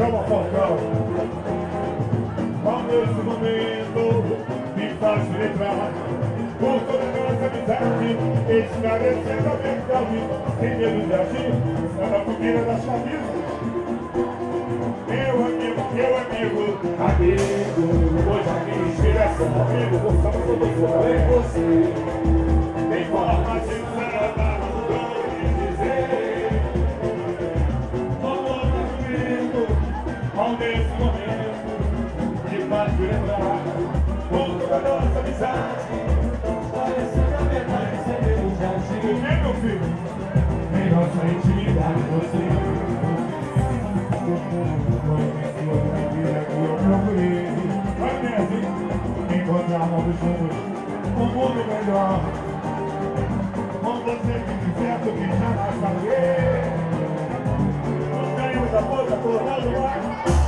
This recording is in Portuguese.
Djalma Falcão. Quando esse momento me faz lembrar por toda a nossa amizade, esclarecendo a verdade, sem medo de agir, samba fogueira da chaviza. Meu amigo, hoje a minha inspiração, amigo, vou só pra você, é você. Tem forma de samba, vou lhe dizer. Quando esse momento me faz lembrar por toda a nossa amizade, esclarecendo a verdade, sem medo de agir. É, meu filho, em nossa intimidade, você. Encontrar novos rumos, um mundo melhor. Com você que quiser, tu que já vai saber. Os ganhos da boca, colorado lá.